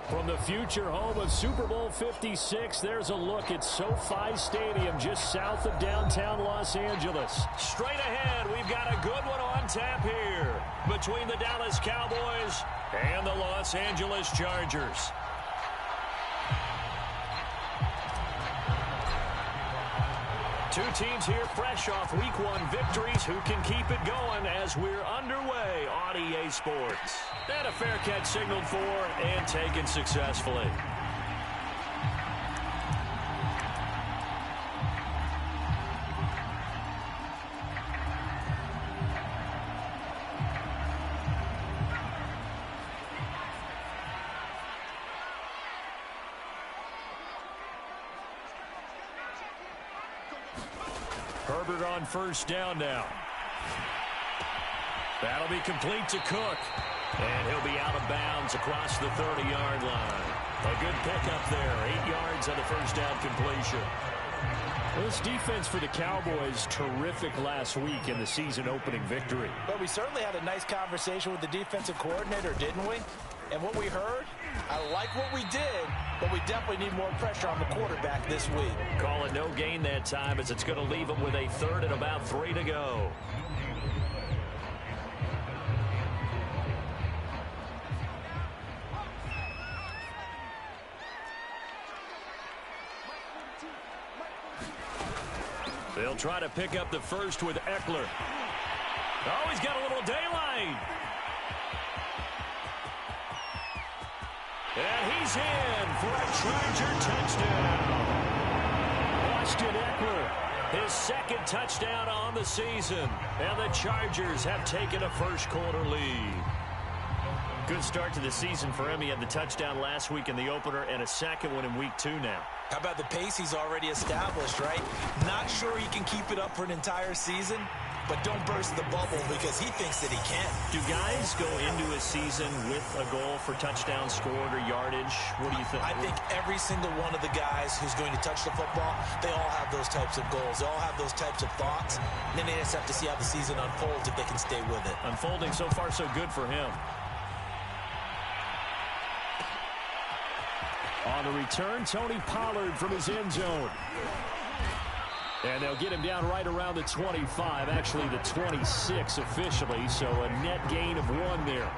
From the future home of Super Bowl 56, there's a look at SoFi Stadium just south of downtown Los Angeles. Straight ahead, we've got a good one on tap here between the Dallas Cowboys and the Los Angeles Chargers. Two teams here fresh off Week 1 victories who can keep it going as we're underway on EA Sports. And a fair catch signaled for and taken successfully. Herbert on first down now. That'll be complete to Cook. And he'll be out of bounds across the 30-yard line. A good pickup there. 8 yards on the first down completion. Well, this defense for the Cowboys, terrific last week in the season-opening victory. But we certainly had a nice conversation with the defensive coordinator, didn't we? And what we heard, I like what we did, but we definitely need more pressure on the quarterback this week. Call it no gain that time as it's going to leave him with a 3rd and about 3 to go. They'll try to pick up the first with Eckler. Oh, he's got a little daylight. And he's in for a Charger touchdown. Austin Eckler, his 2nd touchdown on the season. And the Chargers have taken a first-quarter lead. Good start to the season for him. He had the touchdown last week in the opener and a 2nd one in Week 2 now. How about the pace he's already established, right? Not sure he can keep it up for an entire season, but don't burst the bubble because he thinks that he can. Do guys go into a season with a goal for touchdowns scored or yardage? What do you think? I think every single one of the guys who's going to touch the football, they all have those types of goals. They all have those types of thoughts. And then they just have to see how the season unfolds if they can stay with it. Unfolding so far so good for him. On the return, Tony Pollard from his end zone. And they'll get him down right around the 25, actually the 26 officially, so a net gain of 1 there.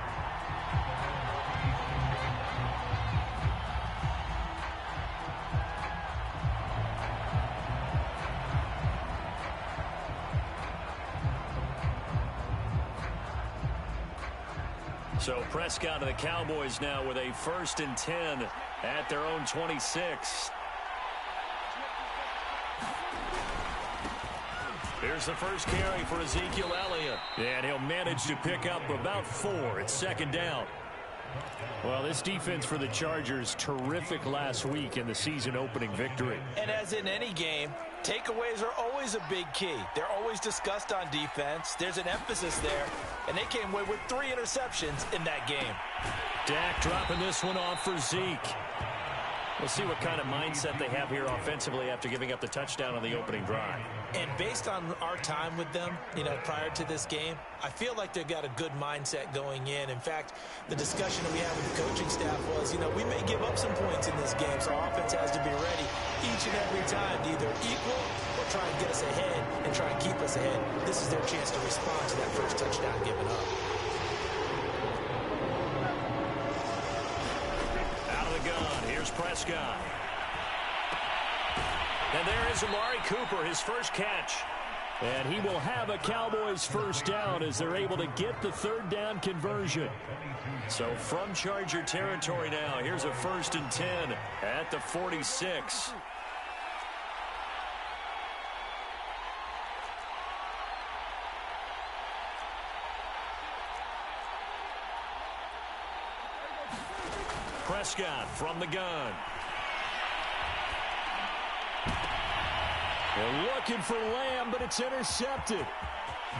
So Prescott and the Cowboys now with a 1st and 10 at their own 26. Here's the first carry for Ezekiel Elliott. And he'll manage to pick up about 4. It's 2nd down. Well, this defense for the Chargers, terrific last week in the season-opening victory. And as in any game, takeaways are always a big key. They're always discussed on defense. There's an emphasis there, and they came away with 3 interceptions in that game. Dak dropping this one off for Zeke. We'll see what kind of mindset they have here offensively after giving up the touchdown on the opening drive. And based on our time with them, prior to this game, I feel like they've got a good mindset going in. In fact, the discussion that we had with the coaching staff was, we may give up some points in this game, so our offense has to be ready each and every time to either equal or try and get us ahead and try and keep us ahead. This is their chance to respond to that first touchdown given up. Here's Prescott. And there is Amari Cooper, his first catch. And he will have a Cowboys first down as they're able to get the 3rd down conversion. So from Charger territory now, here's a 1st and 10 at the 46. Prescott from the gun. They're looking for Lamb, but it's intercepted.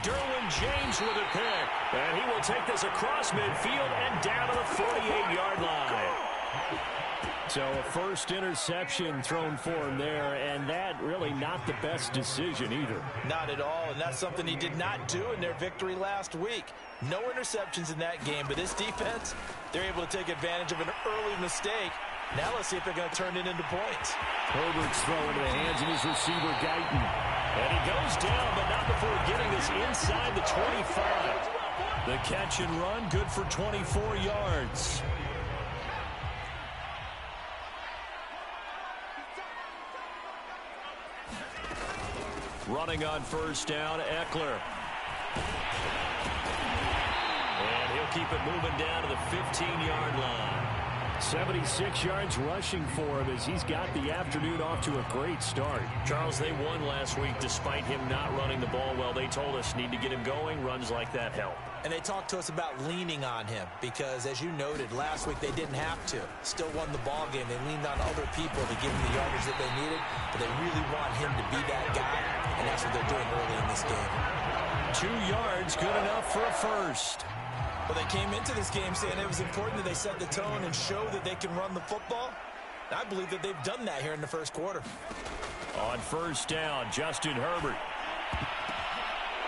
Derwin James with a pick. And he will take this across midfield and down to the 48-yard line. So a first interception thrown for him there, and that really not the best decision either. Not at all, and that's something he did not do in their victory last week. No interceptions in that game, but this defense, they're able to take advantage of an early mistake. Now let's see if they're going to turn it into points. Herbert's throw into the hands of his receiver, Guyton. And he goes down, but not before getting this inside the 25. The catch and run, good for 24 yards. Running on first down, Eckler. And he'll keep it moving down to the 15-yard line. 76 yards rushing for him as he's got the afternoon off to a great start. Charles, they won last week despite him not running the ball well. They told us need to get him going. Runs like that help. And they talked to us about leaning on him because, as you noted, last week they didn't have to. Still won the ball game. They leaned on other people to give him the yardage that they needed, but they really want him to be that guy, and that's what they're doing early in this game. 2 yards, good enough for a first. Well, they came into this game saying it was important that they set the tone and show that they can run the football. I believe that they've done that here in the first quarter. On first down, Justin Herbert.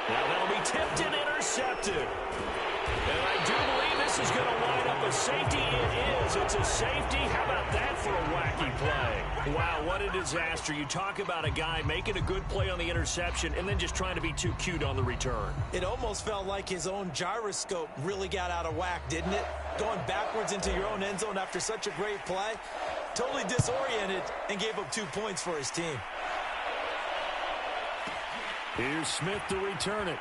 Now that'll be tipped and intercepted. And I do believe this is going to wind up a safety. It is. It's a safety. How about that for a wacky play? Wow, what a disaster. You talk about a guy making a good play on the interception and then just trying to be too cute on the return. It almost felt like his own gyroscope really got out of whack, didn't it? Going backwards into your own end zone after such a great play. Totally disoriented and gave up 2 points for his team. Here's Smith to return it.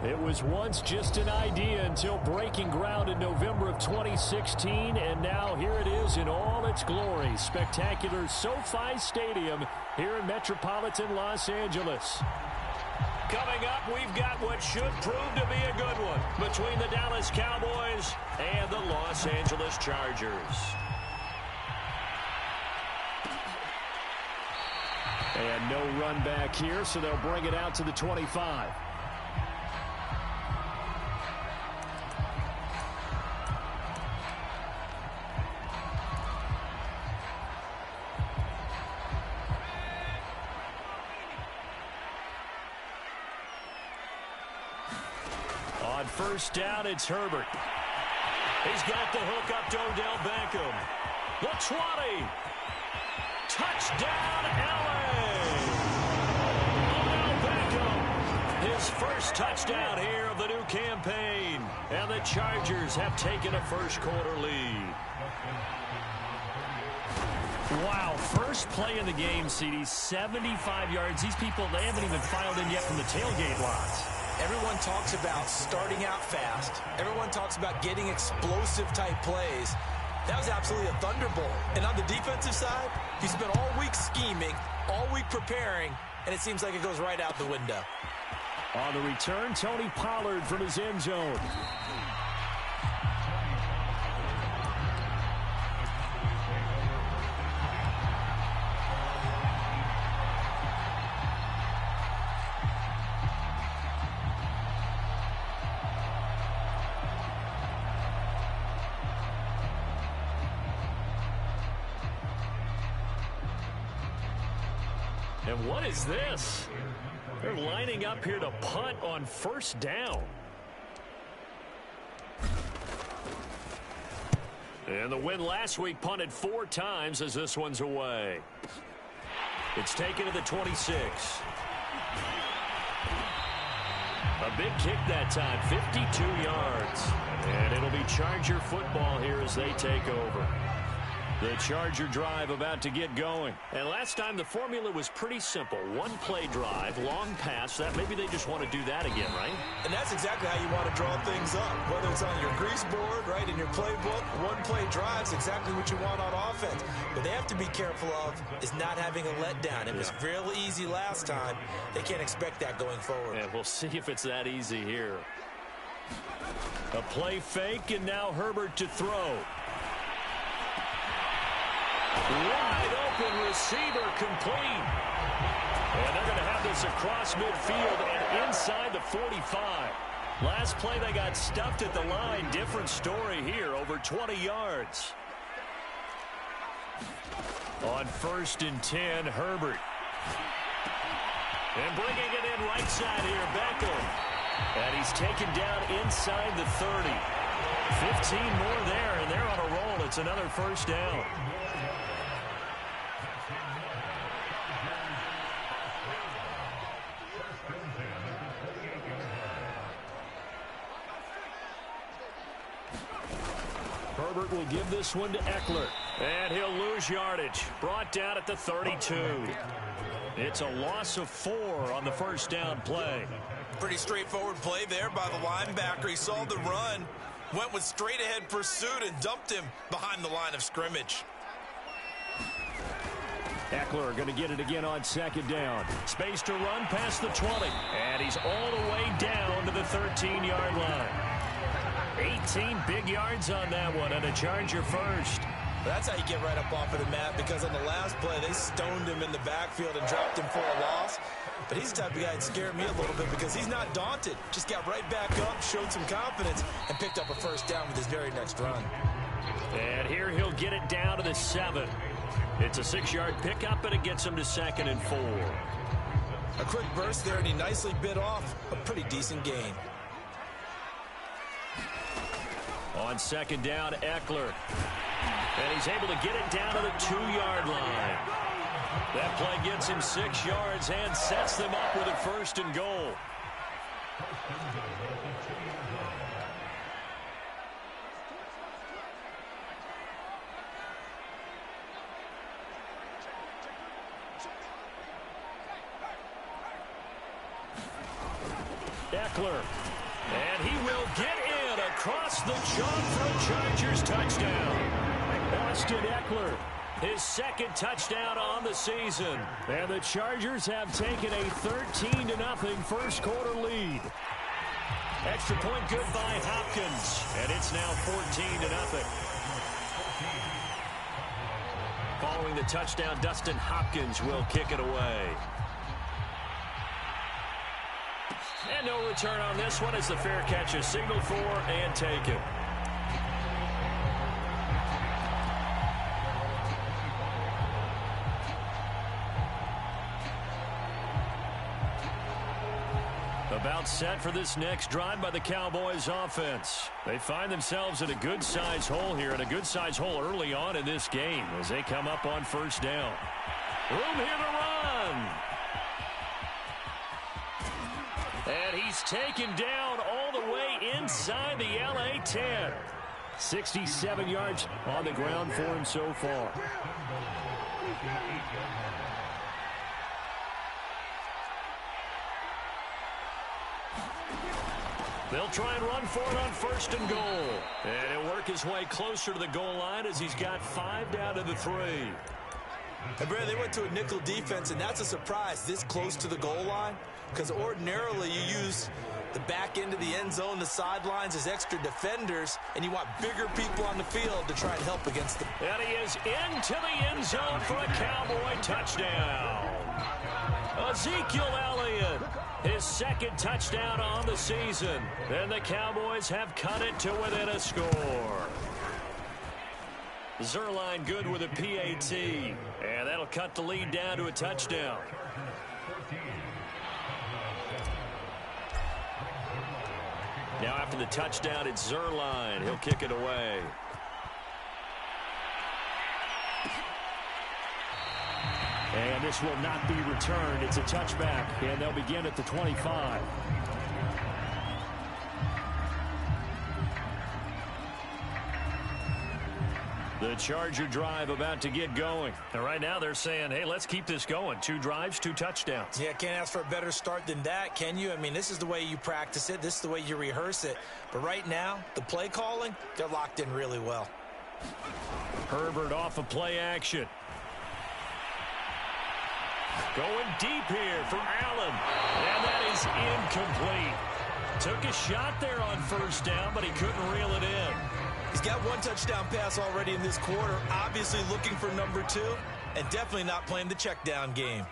It was once just an idea until breaking ground in November of 2016, and now here it is in all its glory. Spectacular SoFi Stadium here in metropolitan Los Angeles. Coming up, we've got what should prove to be a good one between the Dallas Cowboys and the Los Angeles Chargers. And no run back here, so they'll bring it out to the 25. On first down, it's Herbert. He's got the hook up to Odell Beckham. The 20. Touchdown, LA! Odell Beckham, his first touchdown here of the new campaign. And the Chargers have taken a first-quarter lead. Wow, first play in the game, CD, 75 yards. These people, they haven't even filed in yet from the tailgate lots. Everyone talks about starting out fast. Everyone talks about getting explosive-type plays. That was absolutely a thunderbolt. And on the defensive side, he spent all week scheming, all week preparing, and it seems like it goes right out the window. On the return, Tony Pollard from his end zone. And what is this? They're lining up here to punt on first down. And the win last week punted 4 times as this one's away. It's taken to the 26. A big kick that time, 52 yards. And it'll be Charger football here as they take over. The Charger drive about to get going. And last time the formula was pretty simple. One-play drive, long pass. That maybe they just want to do that again, right? And that's exactly how you want to draw things up. Whether it's on your grease board, right, in your playbook, one-play drive's exactly what you want on offense. What they have to be careful of is not having a letdown. It was real easy last time. They can't expect that going forward. And we'll see if it's that easy here. A play fake, and now Herbert to throw. Wide open receiver complete. And they're going to have this across midfield and inside the 45. Last play they got stuffed at the line. Different story here, over 20 yards. On 1st and 10, Herbert. And bringing it in right side here, Beckham. And he's taken down inside the 30. 15 more there, and they're on a roll. It's another first down. Herbert will give this one to Eckler. And he'll lose yardage. Brought down at the 32. It's a loss of 4 on the first down play. Pretty straightforward play there by the linebacker. He saw the run, went with straight-ahead pursuit, and dumped him behind the line of scrimmage. Eckler going to get it again on 2nd down. Space to run past the 20. And he's all the way down to the 13-yard line. 18 big yards on that one, and a Charger first. That's how you get right up off of the mat, because on the last play, they stoned him in the backfield and dropped him for a loss. But he's the type of guy that scared me a little bit because he's not daunted. Just got right back up, showed some confidence, and picked up a first down with his very next run. And here he'll get it down to the 7. It's a 6-yard pickup, and it gets him to 2nd and 4. A quick burst there, and he nicely bit off a pretty decent gain. On 2nd down, Eckler. And he's able to get it down to the 2-yard line. That play gets him 6 yards and sets them up with a 1st and goal. Eckler And he will get in across the chalk for a Chargers touchdown. Austin Ekeler, his second touchdown on the season. And the Chargers have taken a 13-0 first quarter lead. Extra point good by Hopkins. And it's now 14-0. Following the touchdown, Dustin Hopkins will kick it away. And no return on this one as the fair catch is signaled for and taken. About set for this next drive by the Cowboys offense. They find themselves in a good-sized hole here, and a good-sized hole early on in this game as they come up on first down. Room here to run. And he's taken down all the way inside the LA 10. 67 yards on the ground for him so far. They'll try and run for it on first and goal. And he'll work his way closer to the goal line as he's got 5 down to the 3. And Brad, they went to a nickel defense, and that's a surprise this close to the goal line, because ordinarily you use the back end of the end zone, the sidelines as extra defenders, and you want bigger people on the field to try and help against them. And he is into the end zone for a Cowboy touchdown. Ezekiel Elliott, his second touchdown on the season. And the Cowboys have cut it to within a score. Zuerlein good with a PAT. And that'll cut the lead down to a touchdown. Now after the touchdown, it's Zuerlein. He'll kick it away. And this will not be returned. It's a touchback, and they'll begin at the 25. The Charger drive about to get going. And right now they're saying, hey, let's keep this going. 2 drives, 2 touchdowns. Yeah, can't ask for a better start than that, can you? I mean, this is the way you practice it. This is the way you rehearse it. But right now, the play calling, they're locked in really well. Herbert off of play action. Going deep here for Allen. And that is incomplete. Took a shot there on first down, but he couldn't reel it in. He's got 1 touchdown pass already in this quarter, obviously looking for number 2, and definitely not playing the check down game.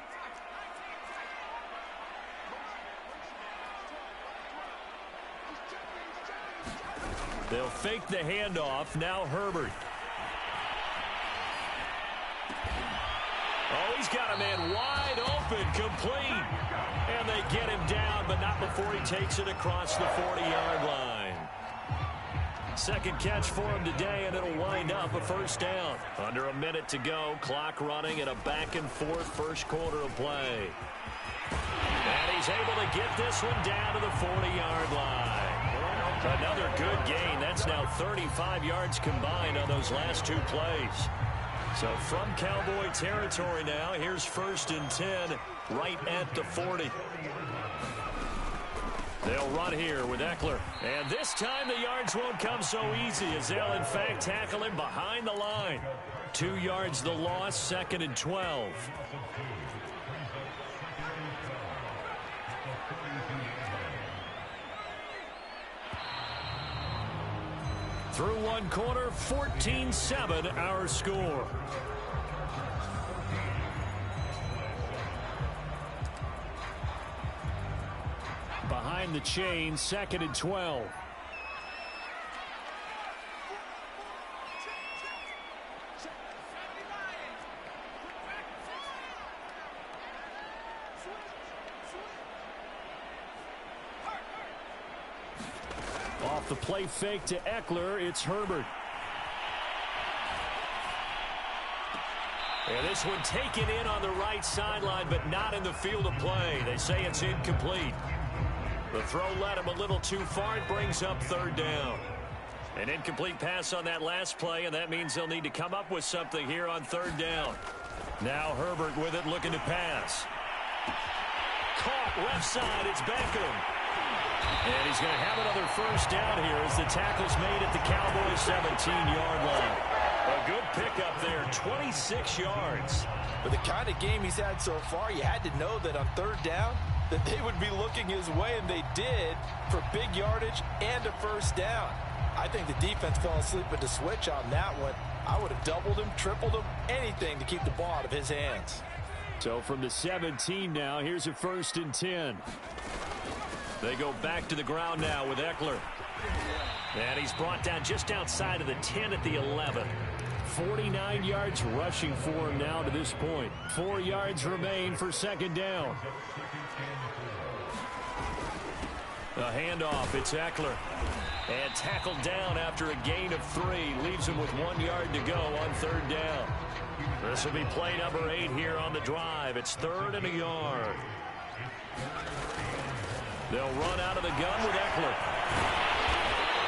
They'll fake the handoff. Now Herbert. Oh, he's got a man wide open, complete. And they get him down, but not before he takes it across the 40-yard line. Second catch for him today, and it'll wind up a first down. Under a minute to go, clock running in a back-and-forth first quarter of play. And he's able to get this one down to the 40-yard line. Another good gain. That's now 35 yards combined on those last 2 plays. So from Cowboy territory now, here's 1st and 10 right at the 40. They'll run here with Ekeler. And this time the yards won't come so easy as they'll, in fact, tackle him behind the line. 2 yards the loss, 2nd and 12. Through 1 quarter, 14-7 our score. Behind the chain, 2nd and 12. Off the play fake to Ekeler, it's Herbert. And this one taken in on the right sideline, but not in the field of play. They say it's incomplete. The throw led him a little too far. It brings up 3rd down. An incomplete pass on that last play, and that means they'll need to come up with something here on 3rd down. Now Herbert with it, looking to pass. Caught left side, it's Beckham. And he's going to have another first down here as the tackle's made at the Cowboys' 17-yard line. A good pickup there, 26 yards. With the kind of game he's had so far, you had to know that on third down that they would be looking his way, and they did, for big yardage and a first down. I think the defense fell asleep at the switch on that one. I would have doubled him, tripled him, anything to keep the ball out of his hands. So from the 17 now, here's a 1st and 10. They go back to the ground now with Eckler. And he's brought down just outside of the 10 at the 11. 49 yards rushing for him now to this point. 4 yards remain for 2nd down. A handoff, it's Eckler. And tackled down after a gain of 3. Leaves him with 1 yard to go on 3rd down. This will be play number 8 here on the drive. It's 3rd and a yard. They'll run out of the gun with Eckler.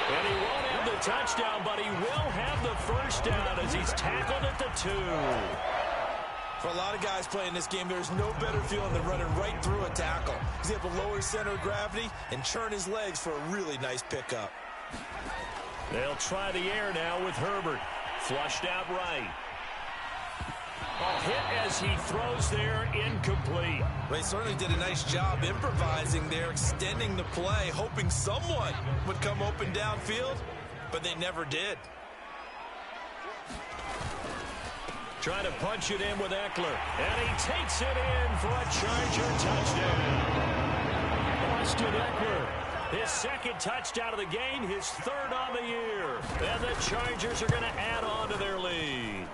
And he won't have the touchdown, but he will have the first down as he's tackled at the 2. For a lot of guys playing this game, there's no better feeling than running right through a tackle. He's able to lower his center of gravity and churn his legs for a really nice pickup. They'll try the air now with Herbert. Flushed out right. A hit as he throws there, incomplete. They certainly did a nice job improvising there, extending the play, hoping someone would come open downfield, but they never did. Trying to punch it in with Eckler, and he takes it in for a Charger touchdown. Austin Eckler, his 2nd touchdown of the game, his 3rd on the year. And the Chargers are going to add on to their lead.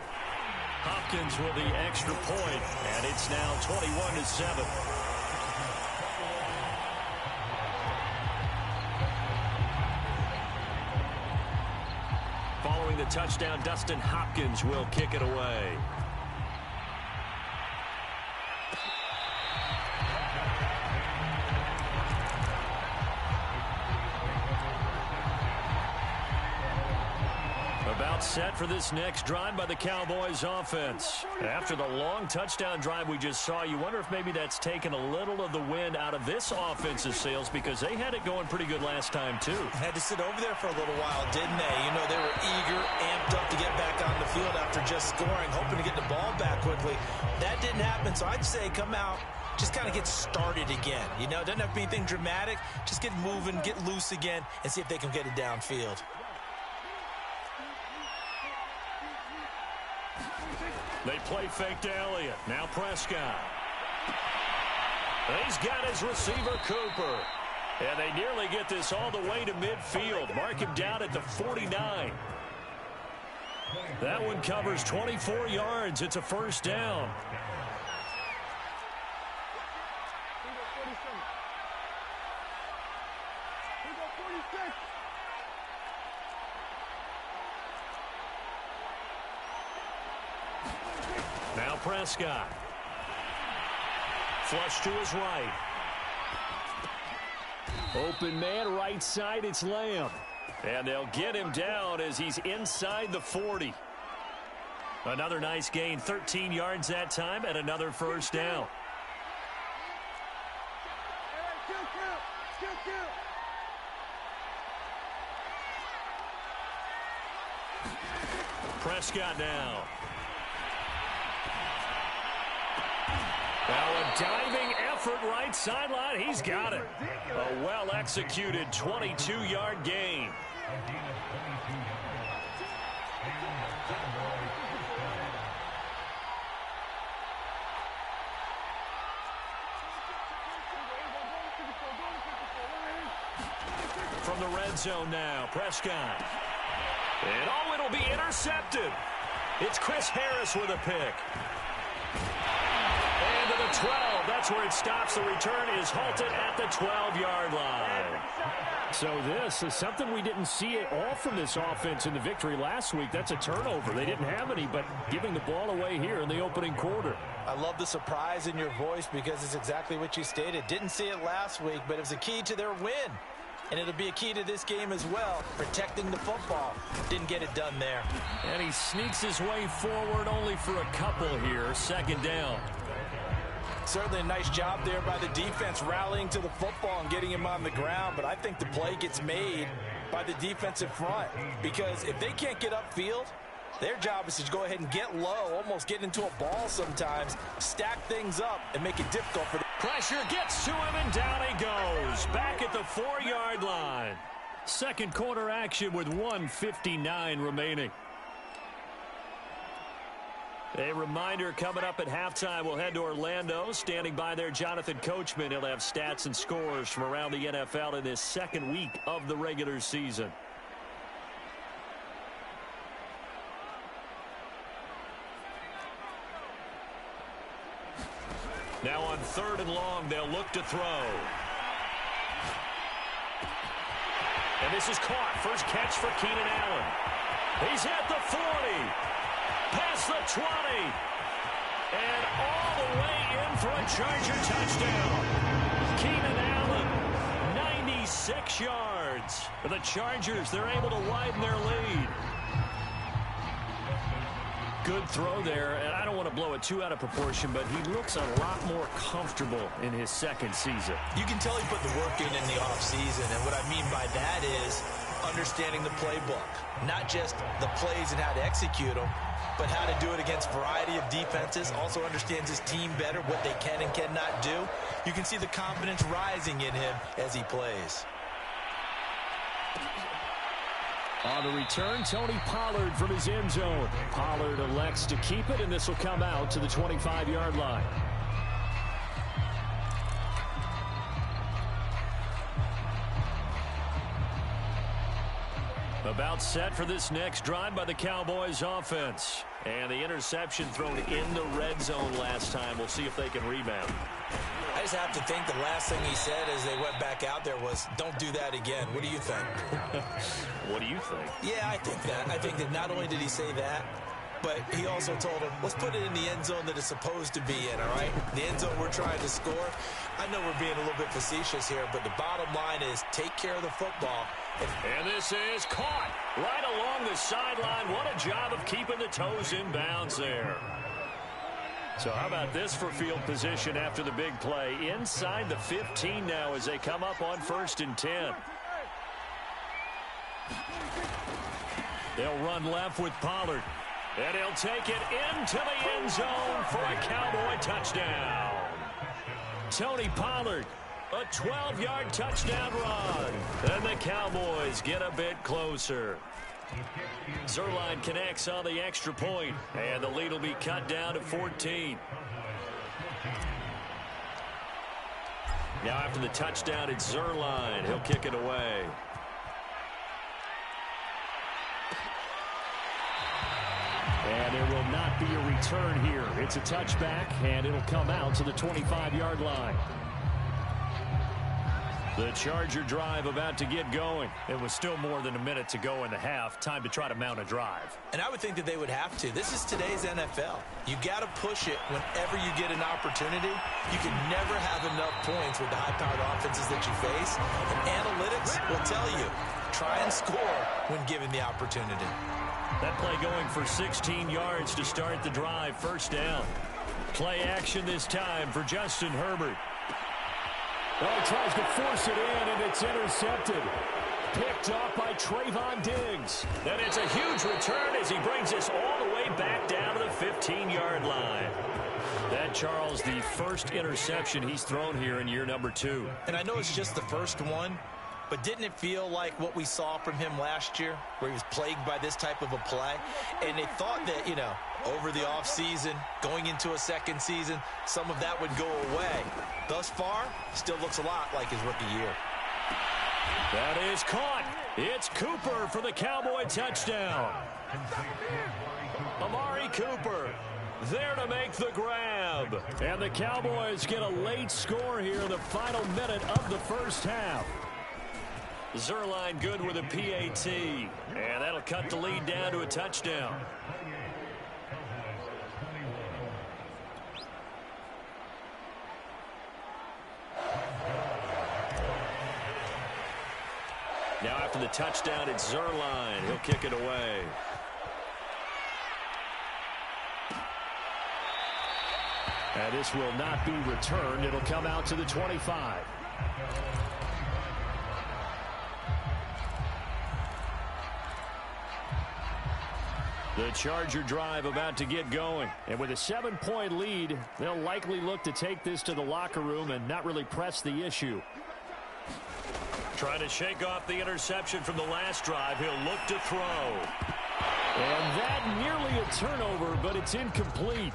Hopkins with the extra point, and it's now 21-7. Following the touchdown, Dustin Hopkins will kick it away. About set for this next drive by the Cowboys offense. After the long touchdown drive we just saw, you wonder if maybe that's taken a little of the wind out of this offensive sails because they had it going pretty good last time too. Had to sit over there for a little while, didn't they? You know, they were eager, amped up to get back on the field after just scoring, hoping to get the ball back quickly. That didn't happen, so I'd say come out, just kind of get started again. You know, doesn't have to be anything dramatic. Just get moving, get loose again, and see if they can get it downfield. They play fake to Elliott. Now Prescott. He's got his receiver, Cooper. And they nearly get this all the way to midfield. Mark him down at the 49. That one covers 24 yards. It's a first down. Now Prescott. Flush to his right. Open man, right side, it's Lamb. And they'll get him down as he's inside the 40. Another nice gain, 13 yards that time, and another first down. Prescott now. Now a diving effort right sideline. He's got it. A well-executed 22-yard gain. From the red zone now, Prescott. And oh, it'll be intercepted. It's Chris Harris with a pick. And to the 12. That's where it stops. The return is halted at the 12-yard line. So this is something we didn't see at all from this offense in the victory last week. That's a turnover. They didn't have any, but giving the ball away here in the opening quarter. I love the surprise in your voice because it's exactly what you stated. Didn't see it last week, but it was a key to their win. And it'll be a key to this game as well, protecting the football. Didn't get it done there. And he sneaks his way forward only for a couple here. Second down. Certainly a nice job there by the defense, rallying to the football and getting him on the ground. But I think the play gets made by the defensive front, because if they can't get upfield, their job is to go ahead and get low, almost get into a ball sometimes, stack things up, and make it difficult for them. Pressure gets to him, and down he goes. Back at the 4-yard line. Second quarter action with 1:59 remaining. A reminder, coming up at halftime, we'll head to Orlando. Standing by there, Jonathan Coachman. He'll have stats and scores from around the NFL in this second week of the regular season. Now on 3rd and long, they'll look to throw. And this is caught. First catch for Keenan Allen. He's at the 40. Past the 20. And all the way in for a Charger touchdown. Keenan Allen, 96 yards. For the Chargers, they're able to widen their lead. Good throw there, and I don't want to blow it too out of proportion, but he looks a lot more comfortable in his second season. You can tell he put the work in the offseason, and what I mean by that is understanding the playbook. Not just the plays and how to execute them, but how to do it against a variety of defenses. Also understands his team better, what they can and cannot do. You can see the confidence rising in him as he plays. On the return, Tony Pollard from his end zone. Pollard elects to keep it, and this will come out to the 25-yard line. About set for this next drive by the Cowboys offense. And the interception thrown in the red zone last time. We'll see if they can rebound. I just have to think the last thing he said as they went back out there was, don't do that again. What do you think? What do you think? Yeah, I think that. I think that not only did he say that, but he also told him, let's put it in the end zone that it's supposed to be in, all right? The end zone we're trying to score. I know we're being a little bit facetious here, but the bottom line is take care of the football. And this is caught right along the sideline. What a job of keeping the toes in bounds there. So how about this for field position after the big play? Inside the 15 now as they come up on 1st and 10. They'll run left with Pollard. And he'll take it into the end zone for a Cowboy touchdown. Tony Pollard, a 12-yard touchdown run. And the Cowboys get a bit closer. Zuerlein connects on the extra point, and the lead will be cut down to 14. Now after the touchdown, it's Zuerlein. He'll kick it away. And there will not be a return here. It's a touchback, and it'll come out to the 25-yard line. The Charger drive about to get going. It was still more than a minute to go in the half. Time to try to mount a drive. And I would think that they would have to. This is today's NFL. You got to push it whenever you get an opportunity. You can never have enough points with the high-powered offenses that you face. And analytics will tell you, try and score when given the opportunity. That play going for 16 yards to start the drive. First down. Play action this time for Justin Herbert. Oh, he tries to force it in, and it's intercepted. Picked up by Trayvon Diggs. And it's a huge return as he brings us all the way back down to the 15-yard line. That, Charles, the first interception he's thrown here in year number 2. And I know it's just the first one, but didn't it feel like what we saw from him last year, where he was plagued by this type of a play? And they thought that, you know, over the offseason, going into a second season, some of that would go away. Thus far, still looks a lot like his rookie year. That is caught. It's Cooper for the Cowboy touchdown. Amari Cooper there to make the grab. And the Cowboys get a late score here in the final minute of the first half. Zuerlein good with a PAT. And that'll cut the lead down to a touchdown. Now after the touchdown, it's Zuerlein. He'll kick it away. And this will not be returned. It'll come out to the 25. The Charger drive about to get going. And with a 7-point lead, they'll likely look to take this to the locker room and not really press the issue. Trying to shake off the interception from the last drive. He'll look to throw. And that nearly a turnover, but it's incomplete.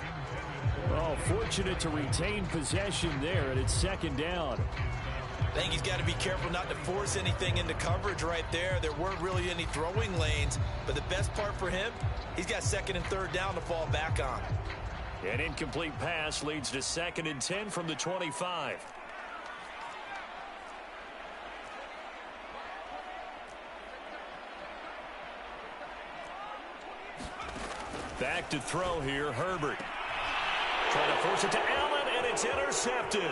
Oh, fortunate to retain possession there, and it's second down. I think he's got to be careful not to force anything into coverage right there. There weren't really any throwing lanes, but the best part for him, he's got second and third down to fall back on. An incomplete pass leads to 2nd and 10 from the 25. Back to throw here, Herbert. Trying to force it to Allen, and it's intercepted.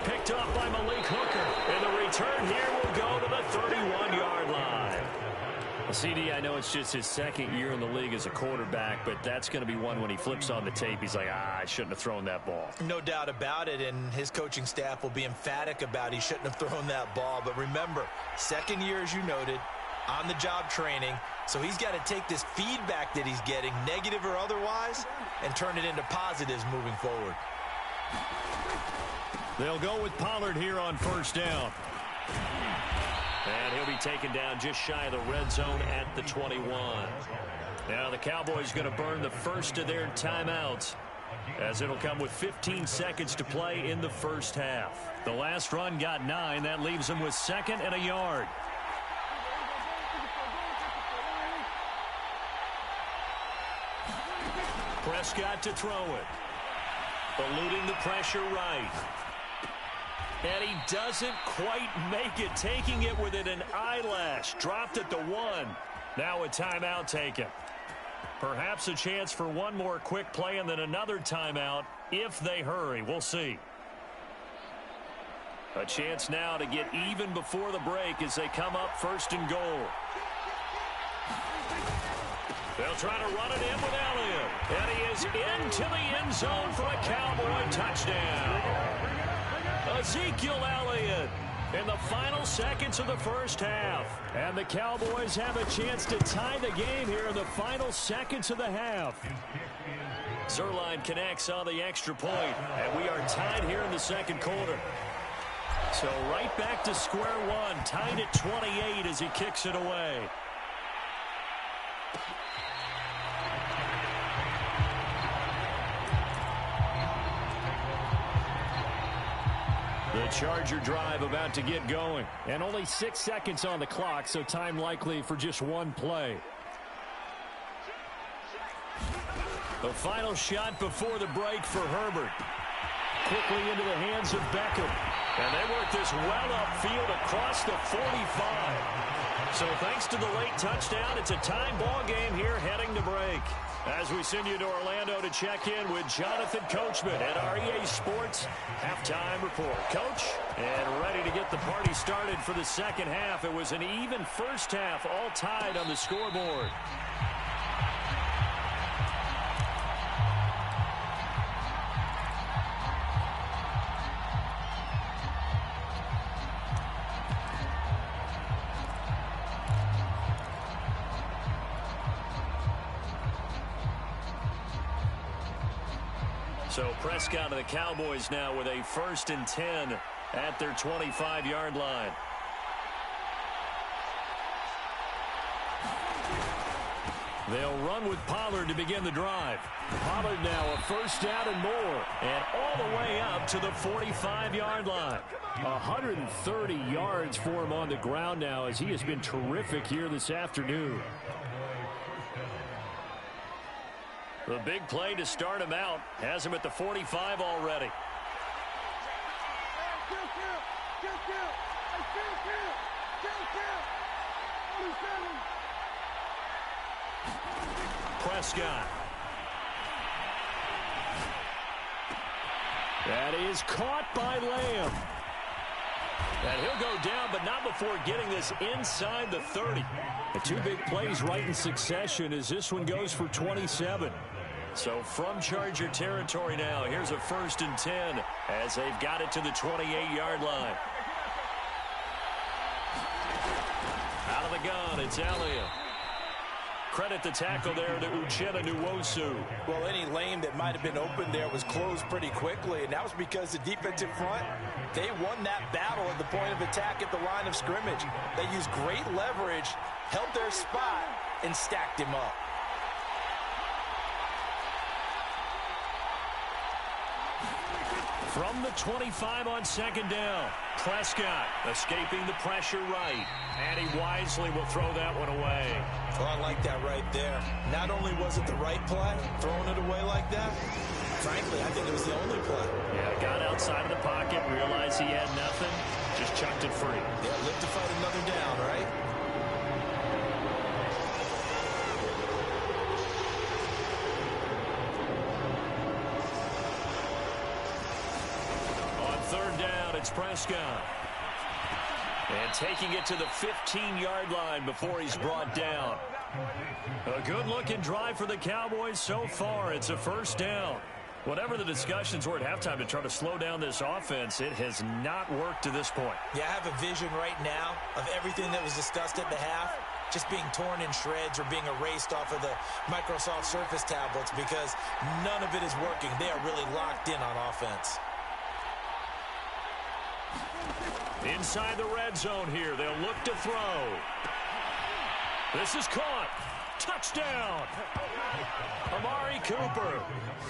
Picked off by Malik Hooker. And the return here will go to the 31-yard line. Well, CD, I know it's just his second year in the league as a quarterback, but that's going to be one when he flips on the tape. He's like, I shouldn't have thrown that ball. No doubt about it, and his coaching staff will be emphatic about he shouldn't have thrown that ball. But remember, second year, as you noted, on-the-job training. So he's got to take this feedback that he's getting, negative or otherwise, and turn it into positives moving forward. They'll go with Pollard here on first down. And he'll be taken down just shy of the red zone at the 21. Now the Cowboys going to burn the first of their timeouts, as it'll come with 15 seconds to play in the first half. The last run got 9. That leaves them with 2nd and a yard. Prescott to throw it. Eluding the pressure right. And he doesn't quite make it. Taking it within an eyelash. Dropped at the 1. Now a timeout taken. Perhaps a chance for one more quick play and then another timeout if they hurry. We'll see. A chance now to get even before the break as they come up 1st and goal. They'll try to run it in with Elliott. And he is into the end zone for a Cowboy touchdown. Ezekiel Elliott in the final seconds of the first half. And the Cowboys have a chance to tie the game here in the final seconds of the half. Zuerlein connects on the extra point, and we are tied here in the second quarter. So right back to square one, tied at 28 as he kicks it away. The Charger drive about to get going. And only 6 seconds on the clock, so time likely for just one play. The final shot before the break for Herbert. Quickly into the hands of Beckham. And they work this well upfield across the 45. So thanks to the late touchdown, it's a tie ball game here heading to break. As we send you to Orlando to check in with Jonathan Coachman at our EA Sports Halftime Report. Coach, and ready to get the party started for the second half. It was an even first half, all tied on the scoreboard. So Prescott and the Cowboys now with a 1st and 10 at their 25-yard line. They'll run with Pollard to begin the drive. Pollard now a first down and more, and all the way up to the 45-yard line. 130 yards for him on the ground now as he has been terrific here this afternoon. The big play to start him out has him at the 45 already. Prescott. That is caught by Lamb. And he'll go down, but not before getting this inside the 30. The two big plays right in succession as this one goes for 27. So from Charger territory now, here's a 1st and 10 as they've got it to the 28-yard line. Out of the gun, it's Elliott. Credit the tackle there to Uchenna Nwosu. Well, any lane that might have been open there was closed pretty quickly, and that was because the defensive front, they won that battle at the point of attack at the line of scrimmage. They used great leverage, held their spot, and stacked him up. From the 25 on 2nd down, Prescott escaping the pressure right, and he wisely will throw that one away. Well, I like that right there. Not only was it the right play, throwing it away like that, frankly, I think it was the only play. Yeah, got outside of the pocket, realized he had nothing, just chucked it free. Yeah, live to fight another down, right? It's Prescott. And taking it to the 15-yard line before he's brought down. A good-looking drive for the Cowboys so far. It's a 1st down. Whatever the discussions were at halftime to try to slow down this offense, it has not worked to this point. Yeah, I have a vision right now of everything that was discussed at the half just being torn in shreds or being erased off of the Microsoft Surface tablets because none of it is working. They are really locked in on offense. Inside the red zone here, they'll look to throw. This is caught. Touchdown. Amari Cooper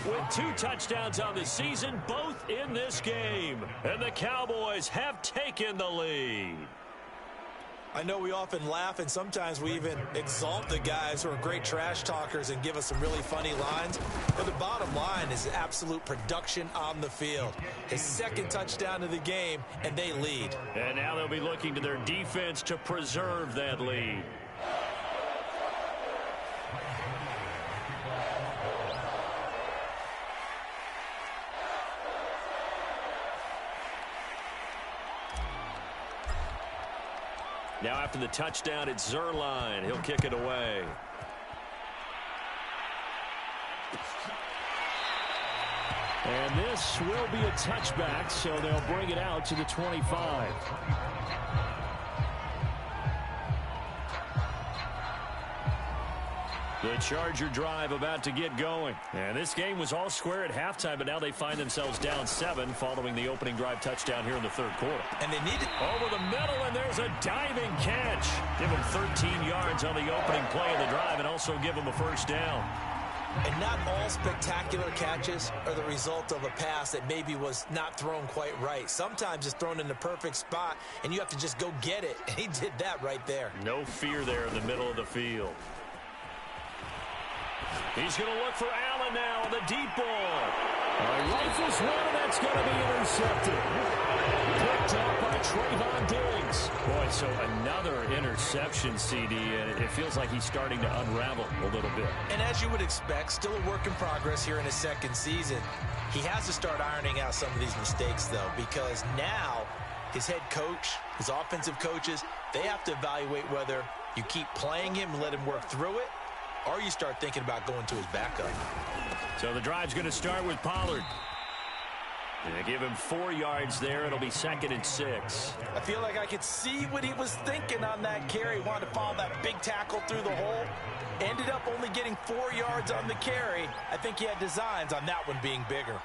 with 2 touchdowns on the season, both in this game. And the Cowboys have taken the lead. I know we often laugh, and sometimes we even exalt the guys who are great trash talkers and give us some really funny lines. But the bottom line is absolute production on the field. His 2nd touchdown of the game, and they lead. And now they'll be looking to their defense to preserve that lead. Now after the touchdown, it's Zuerlein. He'll kick it away. And this will be a touchback, so they'll bring it out to the 25. The Charger drive about to get going. And this game was all square at halftime, but now they find themselves down 7 following the opening drive touchdown here in the 3rd quarter. And they need it. Over the middle, and there's a diving catch. Give them 13 yards on the opening play of the drive and also give them a 1st down. And not all spectacular catches are the result of a pass that maybe was not thrown quite right. Sometimes it's thrown in the perfect spot, and you have to just go get it. And he did that right there. No fear there in the middle of the field. He's going to look for Allen now on the deep ball. Rifles one, and that's going to be intercepted. Picked up by Trayvon Diggs. Boy, so another interception, CD, and it feels like he's starting to unravel a little bit. And as you would expect, still a work in progress here in his 2nd season. He has to start ironing out some of these mistakes, though, because now his head coach, his offensive coaches, they have to evaluate whether you keep playing him and let him work through it, or you start thinking about going to his backup. So the drive's going to start with Pollard. They give him 4 yards there. It'll be 2nd and 6. I feel like I could see what he was thinking on that carry. He wanted to follow that big tackle through the hole. Ended up only getting 4 yards on the carry. I think he had designs on that one being bigger.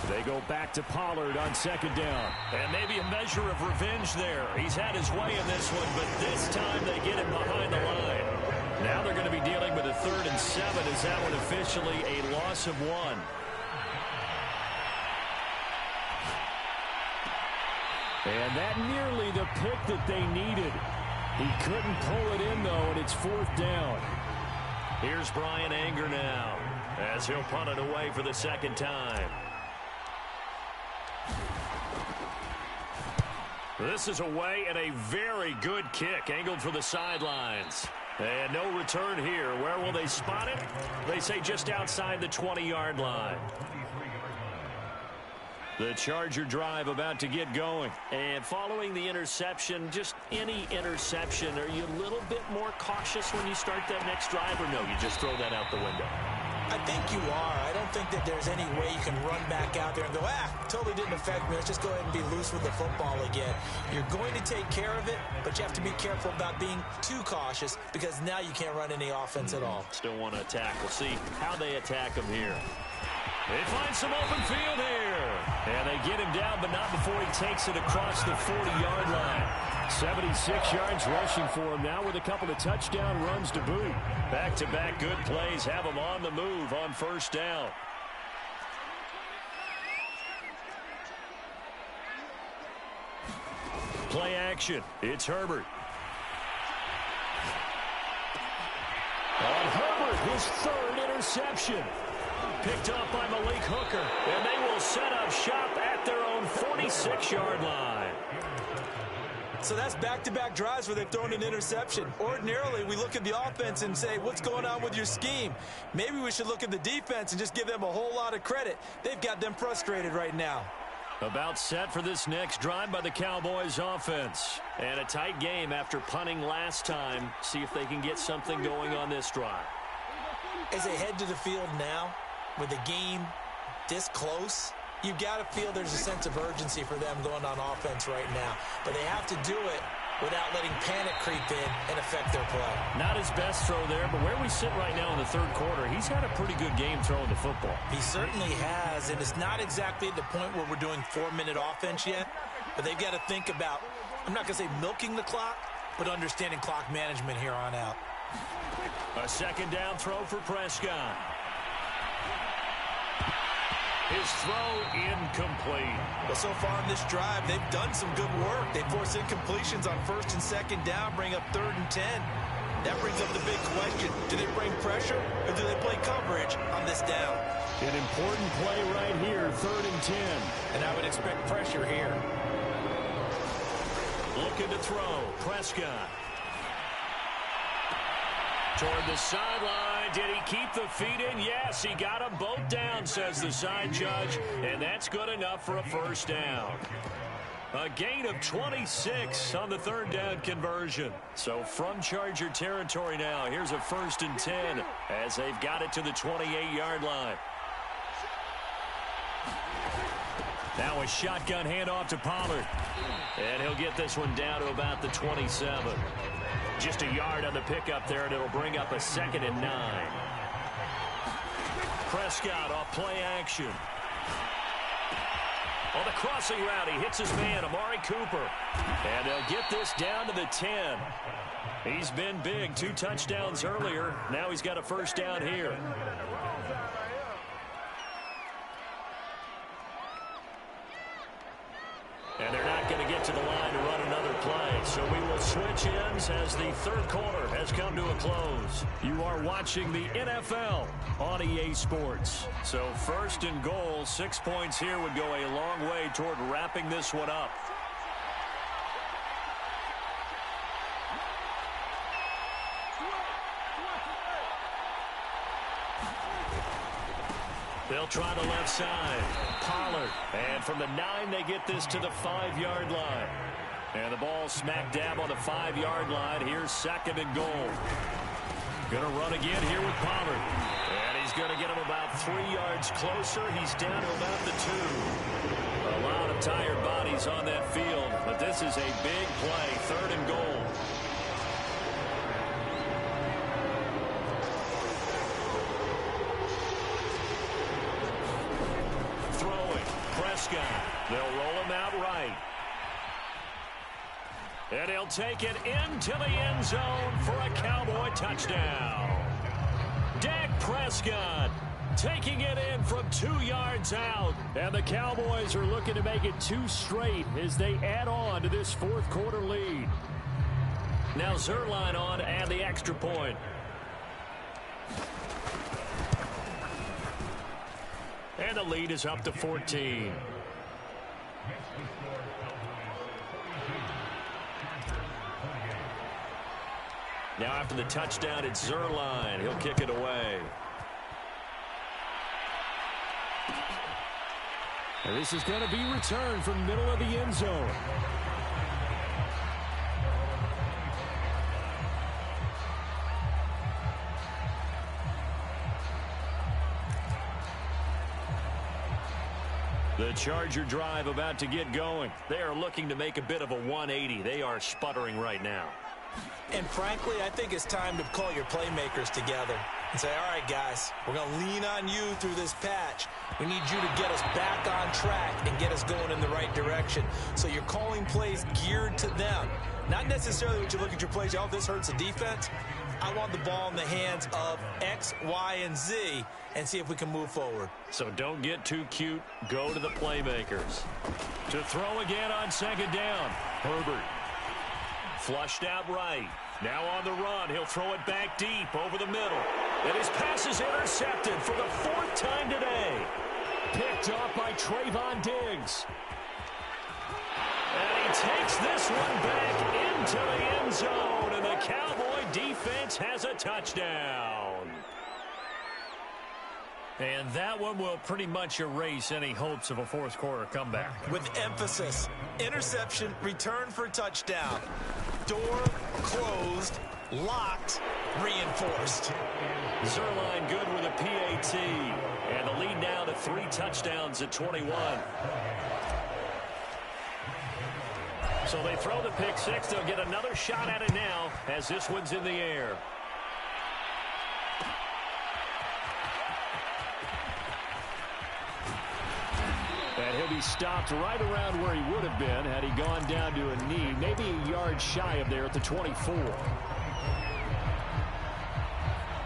They go back to Pollard on 2nd down. And maybe a measure of revenge there. He's had his way in this one, but this time they get him behind the line. Now they're going to be dealing with a 3rd and 7 as that one officially a loss of 1. And that nearly the pick that they needed. He couldn't pull it in, though, and it's 4th down. Here's Bryan Anger now as he'll punt it away for the 2nd time. This is away and a very good kick angled for the sidelines. And no return here. Where will they spot it? They say just outside the 20-yard line. The Charger drive about to get going. And following the interception, just any interception, are you a little bit more cautious when you start that next drive, or no, you just throw that out the window? I think you are. I don't think that there's any way you can run back out there and go, totally didn't affect me. Let's just go ahead and be loose with the football again. You're going to take care of it, but you have to be careful about being too cautious because now you can't run any offense at all. Still want to attack. We'll see how they attack him here. They find some open field here. And they get him down, but not before he takes it across the 40-yard line. 76 yards rushing for him now with a couple of touchdown runs to boot. Back-to-back good plays have him on the move on first down. Play action. It's Herbert. On Herbert, his third interception. Picked up by Malik Hooker. And they will set up shop at their own 46-yard line. So that's back-to-back drives where they've thrown an interception. Ordinarily, we look at the offense and say, what's going on with your scheme? Maybe we should look at the defense and just give them a whole lot of credit. They've got them frustrated right now. About set for this next drive by the Cowboys offense. And a tight game after punting last time. See if they can get something going on this drive. As they head to the field now, with the game this close, you've got to feel there's a sense of urgency for them going on offense right now. But they have to do it without letting panic creep in and affect their play. Not his best throw there, but where we sit right now in the third quarter, he's had a pretty good game throwing the football. He certainly has, and it's not exactly at the point where we're doing 4-minute offense yet, but they've got to think about, I'm not going to say milking the clock, but understanding clock management here on out. A second down throw for Prescott. His throw incomplete. Well, so far in this drive, they've done some good work. They force incompletions on first and second down, bring up 3rd and 10. That brings up the big question. Do they bring pressure or do they play coverage on this down? An important play right here, 3rd and 10. And I would expect pressure here. Looking to throw, Prescott. Toward the sideline. Did he keep the feet in? Yes, he got them both down, says the side judge, and that's good enough for a first down. A gain of 26 on the 3rd down conversion. So from Charger territory now, here's a 1st and 10 as they've got it to the 28-yard line. Now a shotgun handoff to Pollard. And he'll get this one down to about the 27. Just a yard on the pickup there, and it'll bring up a 2nd and 9. Prescott off play action. On the crossing route, he hits his man, Amari Cooper. And they'll get this down to the 10. He's been big, 2 touchdowns earlier. Now he's got a first down here. And they're not going to get to the line to run another play. So we will switch ends as the 3rd quarter has come to a close. You are watching the NFL on EA Sports. So 1st and goal, 6 points here would go a long way toward wrapping this one up. They'll try the left side. Pollard. And from the 9, they get this to the 5-yard line. And the ball smack dab on the 5-yard line. Here's 2nd and goal. Going to run again here with Pollard. And he's going to get him about 3 yards closer. He's down to about the 2. A lot of tired bodies on that field. But this is a big play. 3rd and goal. Prescott. They'll roll him out right. And he'll take it into the end zone for a Cowboy touchdown. Dak Prescott taking it in from 2 yards out. And the Cowboys are looking to make it 2 straight as they add on to this 4th quarter lead. Now Zuerlein on to add the extra point. And the lead is up to 14. Now after the touchdown, it's Zuerlein. He'll kick it away. And this is going to be returned from middle of the end zone. The Charger drive about to get going. They are looking to make a bit of a 180. They are sputtering right now. And frankly, I think it's time to call your playmakers together and say, all right, guys, we're going to lean on you through this patch. We need you to get us back on track and get us going in the right direction. So you're calling plays geared to them. Not necessarily when you look at your plays, oh, this hurts the defense. I want the ball in the hands of X, Y, and Z and see if we can move forward. So don't get too cute. Go to the playmakers. To throw again on second down. Herbert. Flushed out right. Now on the run. He'll throw it back deep over the middle. And his pass is intercepted for the 4th time today. Picked off by Trayvon Diggs. And he takes this one back into the end zone. And the Cowboy defense has a touchdown. And that one will pretty much erase any hopes of a fourth quarter comeback. With emphasis, interception, return for touchdown. Door closed, locked, reinforced. Zuerlein good with a PAT. And the lead now to 3 touchdowns at 21. So they throw the pick six. They'll get another shot at it now as this one's in the air. And he'll be stopped right around where he would have been had he gone down to a knee, maybe a yard shy of there at the 24.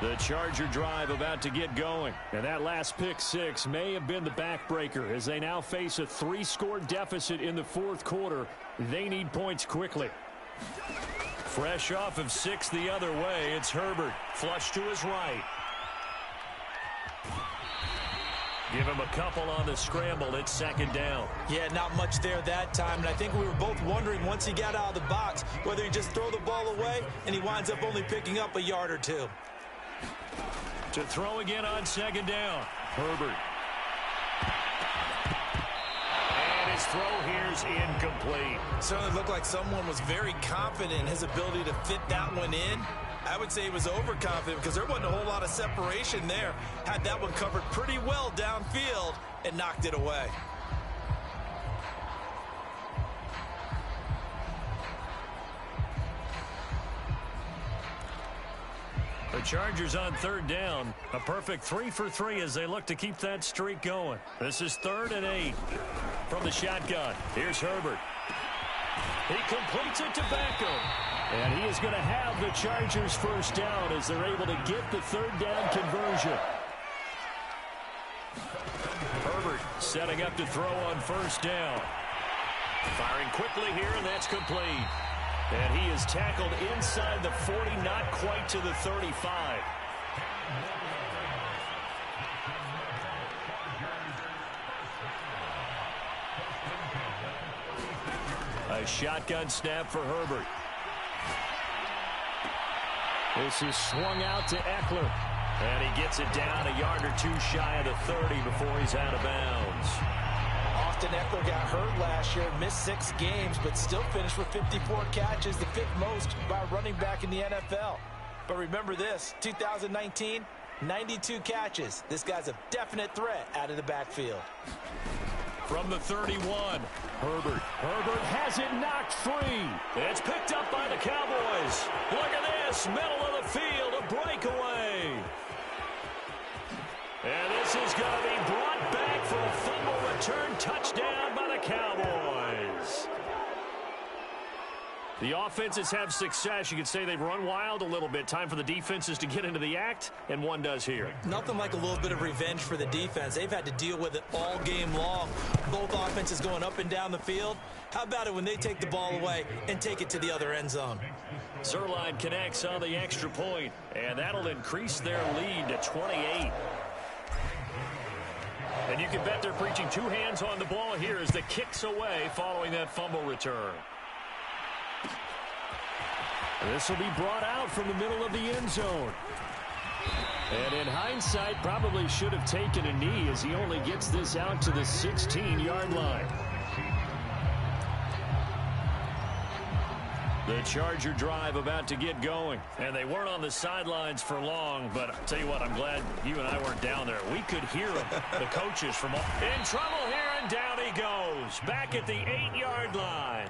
The Charger drive about to get going. And that last pick six may have been the backbreaker as they now face a 3-score deficit in the fourth quarter. They need points quickly. Fresh off of 6 the other way, it's Herbert. Flush to his right. Give him a couple on the scramble. It's second down. Yeah, not much there that time. And I think we were both wondering once he got out of the box whether he just throw the ball away and he winds up only picking up a yard or two. To throw again on second down. Herbert. And his throw here's incomplete. Certainly looked like someone was very confident in his ability to fit that one in. I would say he was overconfident because there wasn't a whole lot of separation there. Had that one covered pretty well downfield and knocked it away. The Chargers on third down. A perfect 3 for 3 as they look to keep that streak going. This is 3rd and 8 from the shotgun. Here's Herbert. He completes it to Beckham. And he is going to have the Chargers first down as they're able to get the third down conversion. Herbert setting up to throw on first down. Firing quickly here, and that's complete. And he is tackled inside the 40, not quite to the 35. A shotgun snap for Herbert. This is swung out to Eckler. And he gets it down a yard or two shy of the 30 before he's out of bounds. Austin Eckler got hurt last year, missed 6 games, but still finished with 54 catches, the 5th most by a running back in the NFL. But remember this, 2019, 92 catches. This guy's a definite threat out of the backfield. From the 31, Herbert. Herbert has it knocked free. It's picked up by the Cowboys. Look at this, middle of the field, a breakaway. And this is going to be brought back for a fumble return touchdown by the Cowboys. The offenses have success. You could say they've run wild a little bit. Time for the defenses to get into the act, and one does here. Nothing like a little bit of revenge for the defense. They've had to deal with it all game long. Both offenses going up and down the field. How about it when they take the ball away and take it to the other end zone? Zuerlein connects on the extra point, and that'll increase their lead to 28. And you can bet they're preaching 2 hands on the ball here as the kicks away following that fumble return. This will be brought out from the middle of the end zone. And in hindsight, probably should have taken a knee as he only gets this out to the 16-yard line. The Charger drive about to get going. And they weren't on the sidelines for long, but I'll tell you what, I'm glad you and I weren't down there. We could hear them, the coaches from all... In trouble here, and down he goes. Back at the 8-yard line.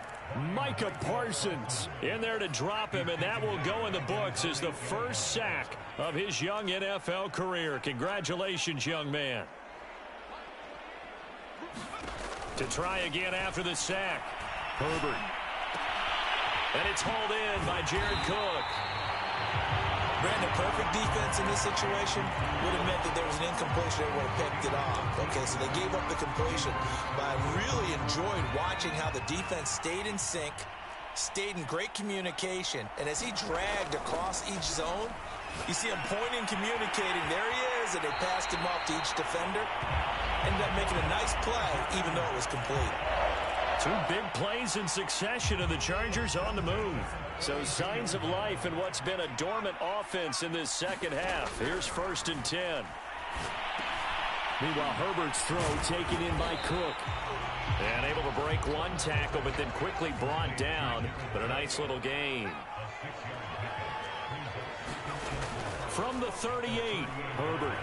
Micah Parsons in there to drop him, and that will go in the books as the first sack of his young NFL career. Congratulations, young man. To try again after the sack. Herbert. And it's hauled in by Jared Cook. Brandon, perfect defense in this situation would have meant that there was an incompletion. They would have picked it off. Okay, so they gave up the completion. But I really enjoyed watching how the defense stayed in sync, stayed in great communication. And as he dragged across each zone, you see him pointing, communicating. There he is, and they passed him off to each defender. Ended up making a nice play, even though it was complete. 2 big plays in succession, and the Chargers on the move. So signs of life in what's been a dormant offense in this second half. Here's 1st and 10. Meanwhile, Herbert's throw taken in by Cook. And able to break one tackle, but then quickly brought down. But a nice little gain. From the 38, Herbert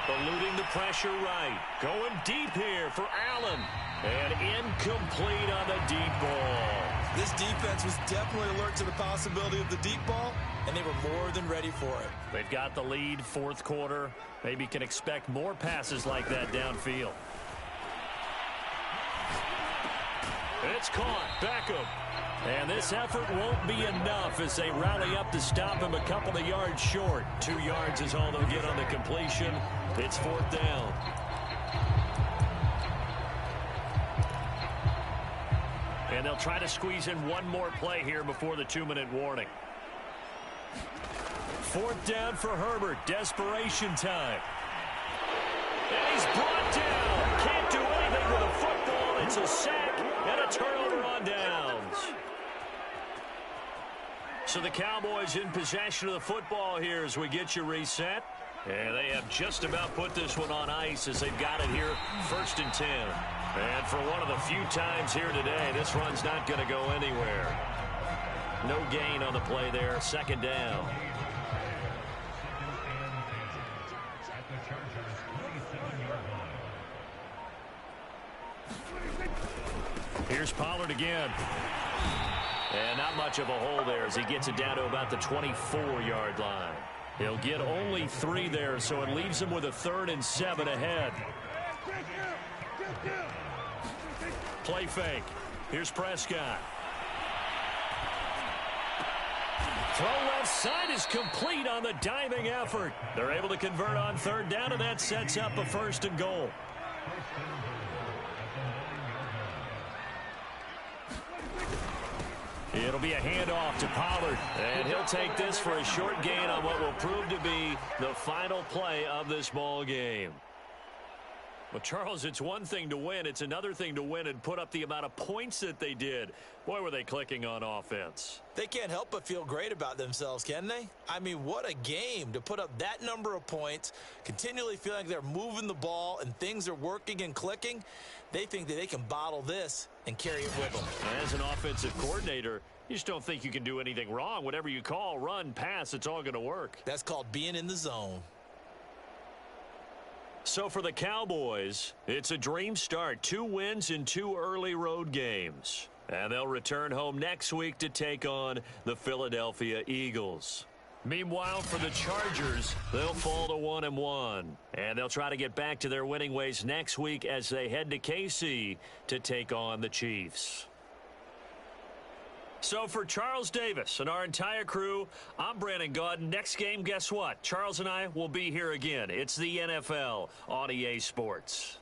eluding the pressure right. Going deep here for Allen. And incomplete on the deep ball. This defense was definitely alert to the possibility of the deep ball, and they were more than ready for it. They've got the lead, 4th quarter. Maybe can expect more passes like that downfield. It's caught. Beckham. And this effort won't be enough as they rally up to stop him a couple of yards short. 2 yards is all they'll get on the completion. It's 4th down. And they'll try to squeeze in one more play here before the 2-minute warning. 4th down for Herbert. Desperation time. And he's brought down. Can't do anything with a football. It's a sack and a turnover on downs. So the Cowboys in possession of the football here as we get you reset. And they have just about put this one on ice as they've got it here, 1st and 10. And for one of the few times here today, this run's not going to go anywhere. No gain on the play there, 2nd down. Here's Pollard again. And not much of a hole there as he gets it down to about the 24-yard line. He'll get only 3 there, so it leaves him with a 3rd and 7 ahead. Play fake. Here's Prescott. Throw left side is complete on the diving effort. They're able to convert on 3rd down, and that sets up a 1st and goal. It'll be a handoff to Pollard, and he'll take this for a short gain on what will prove to be the final play of this ball game. Well, Charles, it's one thing to win. It's another thing to win and put up the amount of points that they did. Boy, were they clicking on offense. They can't help but feel great about themselves, can they? I mean, what a game to put up that number of points, continually feeling like they're moving the ball and things are working and clicking. They think that they can bottle this and carry it with them. As an offensive coordinator, you just don't think you can do anything wrong. Whatever you call, run, pass, it's all going to work. That's called being in the zone. So for the Cowboys, it's a dream start. 2 wins in 2 early road games. And they'll return home next week to take on the Philadelphia Eagles. Meanwhile, for the Chargers, they'll fall to 1-1. And they'll try to get back to their winning ways next week as they head to KC to take on the Chiefs. So for Charles Davis and our entire crew, I'm Brandon Gaudin. Next game, guess what? Charles and I will be here again. It's the NFL on EA Sports.